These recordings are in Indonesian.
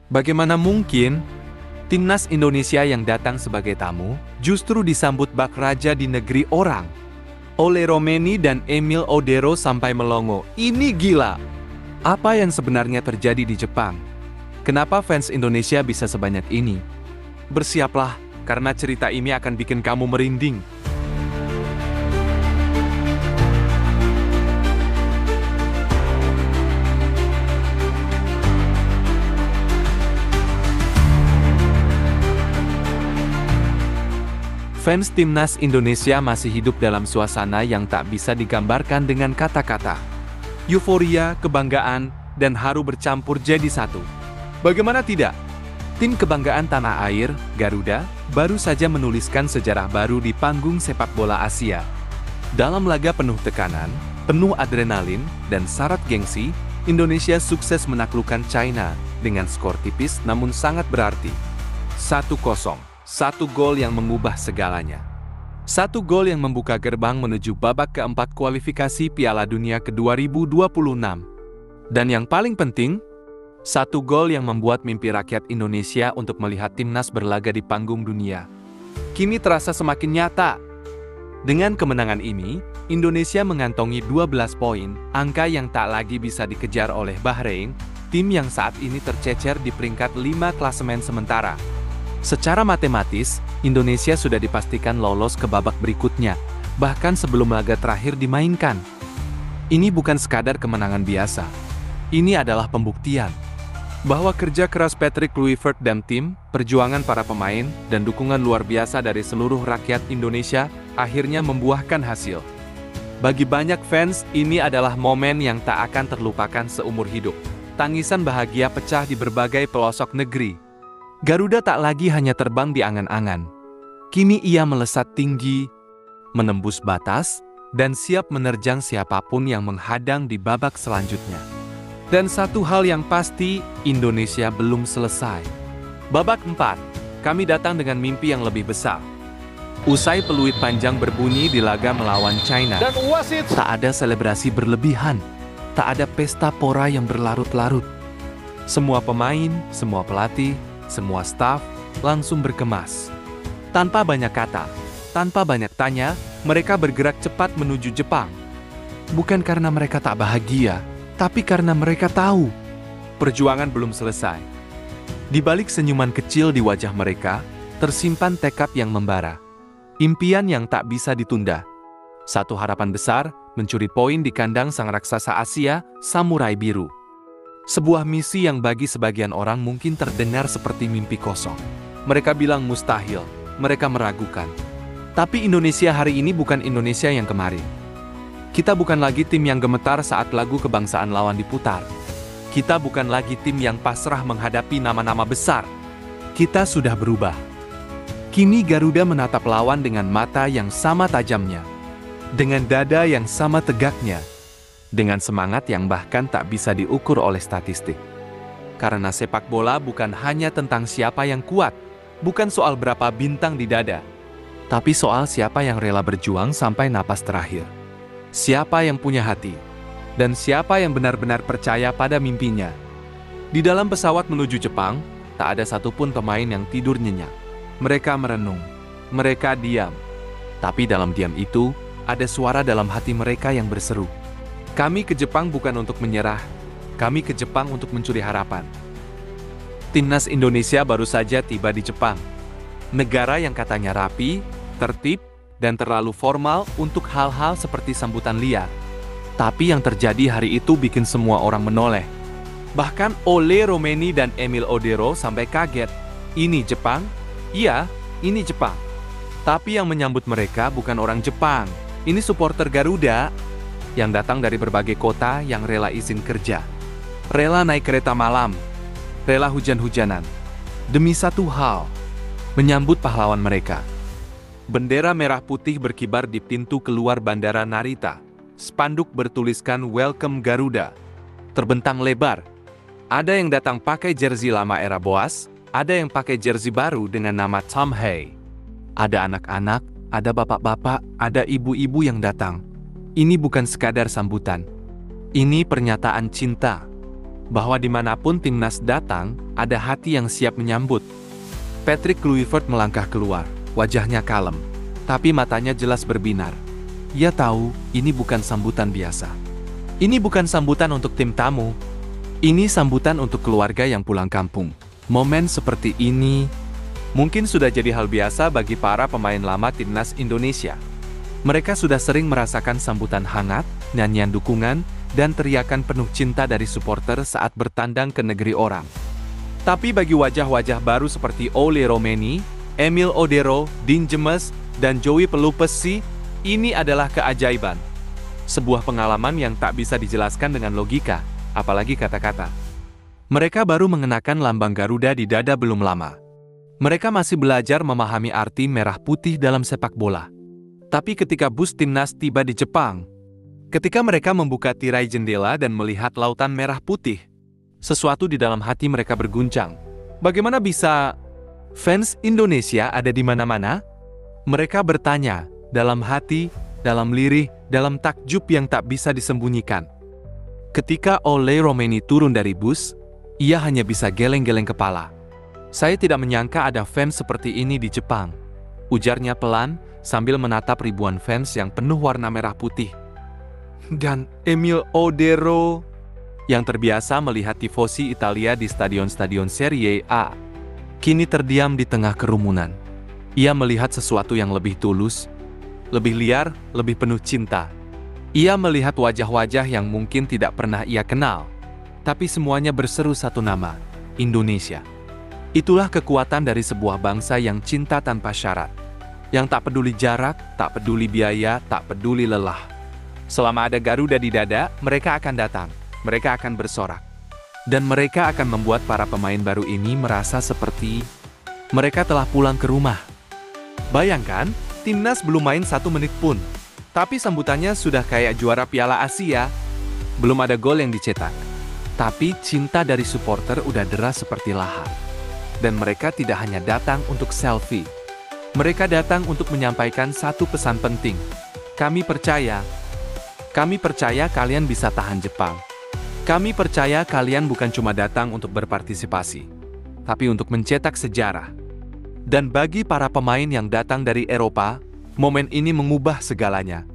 Bagaimana mungkin timnas Indonesia yang datang sebagai tamu justru disambut bak raja di negeri orang? Ole Romeni dan Emil Odero sampai melongo. Ini gila! Apa yang sebenarnya terjadi di Jepang? Kenapa fans Indonesia bisa sebanyak ini? Bersiaplah, karena cerita ini akan bikin kamu merinding. Fans timnas Indonesia masih hidup dalam suasana yang tak bisa digambarkan dengan kata-kata. Euforia, kebanggaan, dan haru bercampur jadi satu. Bagaimana tidak? Tim kebanggaan tanah air, Garuda, baru saja menuliskan sejarah baru di panggung sepak bola Asia. Dalam laga penuh tekanan, penuh adrenalin, dan syarat gengsi, Indonesia sukses menaklukkan China dengan skor tipis namun sangat berarti. 1-0. Satu gol yang mengubah segalanya. Satu gol yang membuka gerbang menuju babak keempat kualifikasi Piala Dunia ke-2026. Dan yang paling penting, satu gol yang membuat mimpi rakyat Indonesia untuk melihat timnas berlaga di panggung dunia kini terasa semakin nyata. Dengan kemenangan ini, Indonesia mengantongi 12 poin, angka yang tak lagi bisa dikejar oleh Bahrain, tim yang saat ini tercecer di peringkat 5 klasemen sementara. Secara matematis, Indonesia sudah dipastikan lolos ke babak berikutnya, bahkan sebelum laga terakhir dimainkan. Ini bukan sekadar kemenangan biasa. Ini adalah pembuktian bahwa kerja keras Patrick Kluivert dan tim, perjuangan para pemain, dan dukungan luar biasa dari seluruh rakyat Indonesia akhirnya membuahkan hasil. Bagi banyak fans, ini adalah momen yang tak akan terlupakan seumur hidup. Tangisan bahagia pecah di berbagai pelosok negeri. Garuda tak lagi hanya terbang di angan-angan. Kini ia melesat tinggi, menembus batas, dan siap menerjang siapapun yang menghadang di babak selanjutnya. Dan satu hal yang pasti, Indonesia belum selesai. Babak 4, kami datang dengan mimpi yang lebih besar. Usai peluit panjang berbunyi di laga melawan China, Dan wasit tak ada selebrasi berlebihan, tak ada pesta pora yang berlarut-larut. Semua pemain, semua pelatih, semua staf langsung berkemas. Tanpa banyak kata, tanpa banyak tanya, mereka bergerak cepat menuju Jepang. Bukan karena mereka tak bahagia, tapi karena mereka tahu perjuangan belum selesai. Di balik senyuman kecil di wajah mereka, tersimpan tekad yang membara. Impian yang tak bisa ditunda. Satu harapan besar, mencuri poin di kandang sang raksasa Asia, Samurai Biru. Sebuah misi yang bagi sebagian orang mungkin terdengar seperti mimpi kosong. Mereka bilang mustahil, mereka meragukan. Tapi Indonesia hari ini bukan Indonesia yang kemarin. Kita bukan lagi tim yang gemetar saat lagu kebangsaan lawan diputar. Kita bukan lagi tim yang pasrah menghadapi nama-nama besar. Kita sudah berubah. Kini Garuda menatap lawan dengan mata yang sama tajamnya, dengan dada yang sama tegaknya, dengan semangat yang bahkan tak bisa diukur oleh statistik. Karena sepak bola bukan hanya tentang siapa yang kuat, bukan soal berapa bintang di dada, tapi soal siapa yang rela berjuang sampai napas terakhir. Siapa yang punya hati, dan siapa yang benar-benar percaya pada mimpinya. Di dalam pesawat menuju Jepang, tak ada satupun pemain yang tidur nyenyak. Mereka merenung, mereka diam. Tapi dalam diam itu, ada suara dalam hati mereka yang berseru. Kami ke Jepang bukan untuk menyerah, kami ke Jepang untuk mencuri harapan. Timnas Indonesia baru saja tiba di Jepang. Negara yang katanya rapi, tertib, dan terlalu formal untuk hal-hal seperti sambutan liar. Tapi yang terjadi hari itu bikin semua orang menoleh. Bahkan Ole Romeni dan Emil Odero sampai kaget. Ini Jepang? Iya, ini Jepang. Tapi yang menyambut mereka bukan orang Jepang. Ini supporter Garuda yang datang dari berbagai kota yang rela izin kerja. Rela naik kereta malam. Rela hujan-hujanan. Demi satu hal, menyambut pahlawan mereka. Bendera merah putih berkibar di pintu keluar Bandara Narita. Spanduk bertuliskan Welcome Garuda. Terbentang lebar. Ada yang datang pakai jersey lama era Boas, ada yang pakai jersey baru dengan nama Tom Hay. Ada anak-anak, ada bapak-bapak, ada ibu-ibu yang datang. Ini bukan sekadar sambutan. Ini pernyataan cinta. bahwa dimanapun timnas datang, ada hati yang siap menyambut. Patrick Kluivert melangkah keluar, wajahnya kalem, tapi matanya jelas berbinar. Ia tahu, ini bukan sambutan biasa. Ini bukan sambutan untuk tim tamu. Ini sambutan untuk keluarga yang pulang kampung. Momen seperti ini mungkin sudah jadi hal biasa bagi para pemain lama timnas Indonesia. Mereka sudah sering merasakan sambutan hangat, nyanyian dukungan, dan teriakan penuh cinta dari supporter saat bertandang ke negeri orang. Tapi bagi wajah-wajah baru seperti Ole Romeni, Emil Odero, Dean James, dan Joey Pelupesi, ini adalah keajaiban. Sebuah pengalaman yang tak bisa dijelaskan dengan logika, apalagi kata-kata. Mereka baru mengenakan lambang Garuda di dada belum lama. Mereka masih belajar memahami arti merah putih dalam sepak bola. Tapi ketika bus timnas tiba di Jepang, ketika mereka membuka tirai jendela dan melihat lautan merah putih, sesuatu di dalam hati mereka berguncang. Bagaimana bisa fans Indonesia ada di mana-mana? Mereka bertanya, dalam hati, dalam lirih, dalam takjub yang tak bisa disembunyikan. Ketika Ole Romeni turun dari bus, ia hanya bisa geleng-geleng kepala. Saya tidak menyangka ada fans seperti ini di Jepang, ujarnya pelan sambil menatap ribuan fans yang penuh warna merah putih. Dan Emil Odero, yang terbiasa melihat tifosi Italia di stadion-stadion Serie A, kini terdiam di tengah kerumunan. Ia melihat sesuatu yang lebih tulus, lebih liar, lebih penuh cinta. Ia melihat wajah-wajah yang mungkin tidak pernah ia kenal, tapi semuanya berseru satu nama, Indonesia. Itulah kekuatan dari sebuah bangsa yang cinta tanpa syarat, yang tak peduli jarak, tak peduli biaya, tak peduli lelah. Selama ada Garuda di dada, mereka akan datang, mereka akan bersorak. Dan mereka akan membuat para pemain baru ini merasa seperti mereka telah pulang ke rumah. Bayangkan, timnas belum main 1 menit pun, tapi sambutannya sudah kayak juara Piala Asia. Belum ada gol yang dicetak, tapi cinta dari supporter udah deras seperti lahar. Dan mereka tidak hanya datang untuk selfie. Mereka datang untuk menyampaikan satu pesan penting. Kami percaya kalian bisa tahan Jepang. Kami percaya kalian bukan cuma datang untuk berpartisipasi, tapi untuk mencetak sejarah. Dan bagi para pemain yang datang dari Eropa, momen ini mengubah segalanya.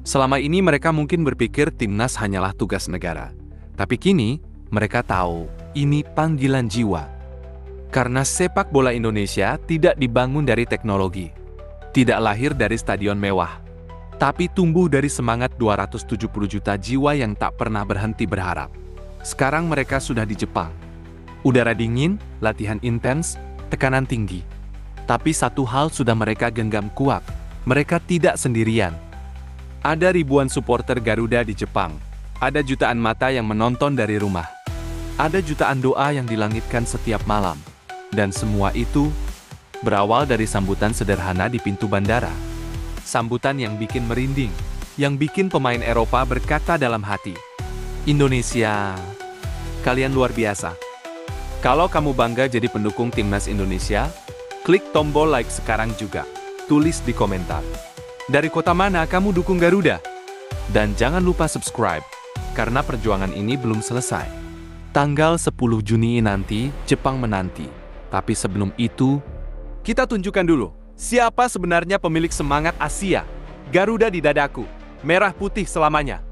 Selama ini mereka mungkin berpikir timnas hanyalah tugas negara. Tapi kini, mereka tahu ini panggilan jiwa. Karena sepak bola Indonesia tidak dibangun dari teknologi, tidak lahir dari stadion mewah, tapi tumbuh dari semangat 270 juta jiwa yang tak pernah berhenti berharap. Sekarang mereka sudah di Jepang. Udara dingin, latihan intens, tekanan tinggi. Tapi satu hal sudah mereka genggam kuat, mereka tidak sendirian. Ada ribuan supporter Garuda di Jepang, ada jutaan mata yang menonton dari rumah, ada jutaan doa yang dilangitkan setiap malam. Dan semua itu berawal dari sambutan sederhana di pintu bandara. Sambutan yang bikin merinding, yang bikin pemain Eropa berkata dalam hati, Indonesia, kalian luar biasa. Kalau kamu bangga jadi pendukung timnas Indonesia, klik tombol like sekarang juga. Tulis di komentar, dari kota mana kamu dukung Garuda? Dan jangan lupa subscribe, karena perjuangan ini belum selesai. Tanggal 10 Juni nanti, Jepang menanti. Tapi sebelum itu, kita tunjukkan dulu siapa sebenarnya pemilik semangat Asia. Garuda di dadaku, merah putih selamanya.